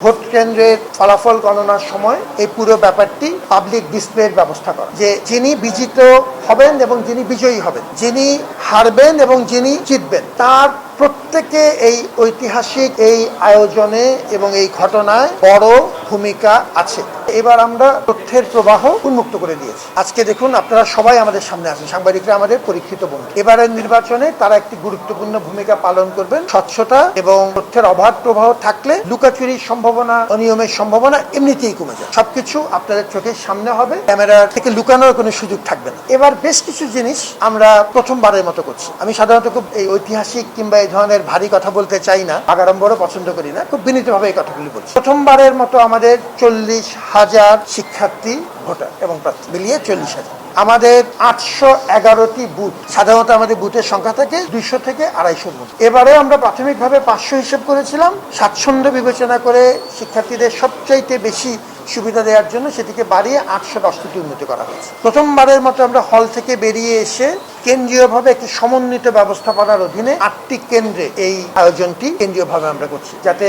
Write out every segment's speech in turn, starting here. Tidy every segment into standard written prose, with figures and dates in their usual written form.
Vote কেন্দ্রের ফলাফল গণনার সময় এই পুরো ব্যাপারটি পাবলিক ডিসপ্লের ব্যবস্থা করা, যে যিনি বিজিত হবেন এবং যিনি বিজয়ী হবেন, যিনি হারবেন এবং যিনি জিতবেন, তার প্রত্যেকে এই ঐতিহাসিক এই আয়োজনে এবং এই ঘটনায় বড় ভূমিকা আছে। এবার আমরা তথ্যের প্রবাহ উন্মুক্ত করে দিয়েছি। আজকে দেখুন, আপনারা সবাই আমাদের সামনে আছেন, সাংবাদিকরা আমাদের পরীক্ষিত বন্ধু। এবারের নির্বাচনে তারা একটি গুরুত্বপূর্ণ ভূমিকা পালন করবেন। স্বচ্ছতা এবং তথ্যের অবাধ প্রবাহ থাকলে লুকাচুরির সম্ভাবনা, অনিয়মের সম্ভাবনা এমনিতেই কমে যায়। সবকিছু আপনাদের চোখের সামনে হবে, ক্যামেরা থেকে লুকানোর কোনো সুযোগ থাকবে না। এবার বেশ কিছু জিনিস আমরা প্রথমবারের মতো করছি। আমি সাধারণত খুব এই ঐতিহাসিক কিংবা এই ধরনের ভারী কথা বলতে চাই না, আগাড়ম্বরও পছন্দ করি না, খুব বিনীতভাবে এই কথাগুলি বলছি। প্রথমবারের মতো আমাদের 40,000 শিক্ষার্থী, ভোটার এবং প্রার্থী মিলিয়ে 40,000। আমাদের 811টি বুথ। সাধারণত আমাদের বুথের সংখ্যা থাকে 200 থেকে 250-র মধ্যে। এবারে আমরা প্রাথমিকভাবে 500 হিসেব করেছিলাম। স্বাচ্ছন্দ্য বিবেচনা করে শিক্ষার্থীদের সবচাইতে বেশি সুবিধা দেওয়ার জন্য সেটিকে বাড়িয়ে 810টি উন্নীত করা হয়েছে। প্রথমবারের মতো আমরা হল থেকে বেরিয়ে এসে কেন্দ্রীয়ভাবে একটি সমন্বিত ব্যবস্থাপনার অধীনে 8টি কেন্দ্রে এই আয়োজনটি কেন্দ্রীয়ভাবে আমরা করছি, যাতে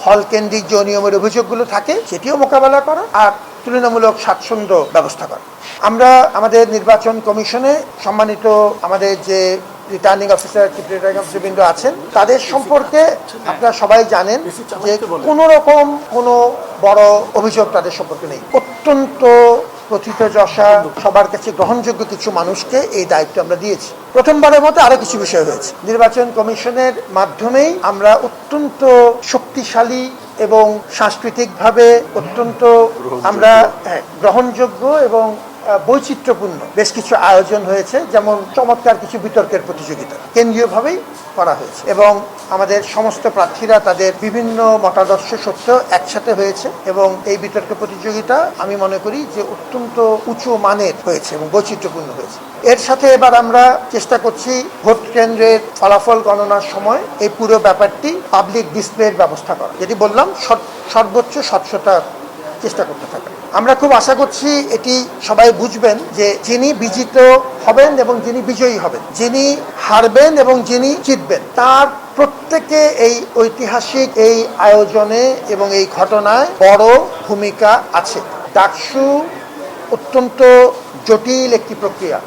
হল কেন্দ্রিক যে অনিয়মের অভিযোগগুলো থাকে সেটিও মোকাবেলা করা আর তুলনামূলক স্বাচ্ছন্দ্য ব্যবস্থা করা। আমরা আমাদের নির্বাচন কমিশনে সম্মানিত আমাদের যে রিটার্নিং অফিসার, চিফ রিটার্নিং অফিসারবৃন্দ আছেন, তাদের সম্পর্কে আপনারা সবাই জানেন যে কোনো রকম কোনো বড় অভিযোগ তাদের সম্পর্কে নেই। অত্যন্ত প্রথিতযশা, সবার কাছে গ্রহণযোগ্য কিছু মানুষকে এই দায়িত্ব আমরা দিয়েছি। প্রথমবারের মতো আরো কিছু বিষয় হয়েছে। নির্বাচন কমিশনের মাধ্যমেই আমরা অত্যন্ত শক্তিশালী এবং সাংস্কৃতিকভাবে অত্যন্ত আমরা গ্রহণযোগ্য এবং বৈচিত্র্যপূর্ণ বেশ কিছু আয়োজন হয়েছে, যেমন চমৎকার কিছু বিতর্কের প্রতিযোগিতা কেন্দ্রীয়ভাবেই করা হয়েছে এবং আমাদের সমস্ত প্রার্থীরা তাদের বিভিন্ন মতাদর্শ সত্ত্বেও একসাথে হয়েছে এবং এই বিতর্ক প্রতিযোগিতা আমি মনে করি যে অত্যন্ত উঁচু মানের হয়েছে এবং বৈচিত্র্যপূর্ণ হয়েছে। এর সাথে এবার আমরা চেষ্টা করছি ভোট কেন্দ্রের ফলাফল গণনার সময় এই পুরো ব্যাপারটি পাবলিক ডিসপ্লের ব্যবস্থা করা, যেটি বললাম সর্বোচ্চ স্বচ্ছতার চেষ্টা করতে থাকা। আমরা খুব আশা করছি এটি সবাই বুঝবেন যে যিনি বিজিত হবেন এবং যিনি বিজয়ী হবেন, যিনি হারবেন এবং যিনি জিতবেন, তার প্রত্যেকে এই ঐতিহাসিক এই আয়োজনে এবং এই ঘটনায় বড় ভূমিকা আছে। ডাকসু অত্যন্ত জটিল একটি প্রক্রিয়া।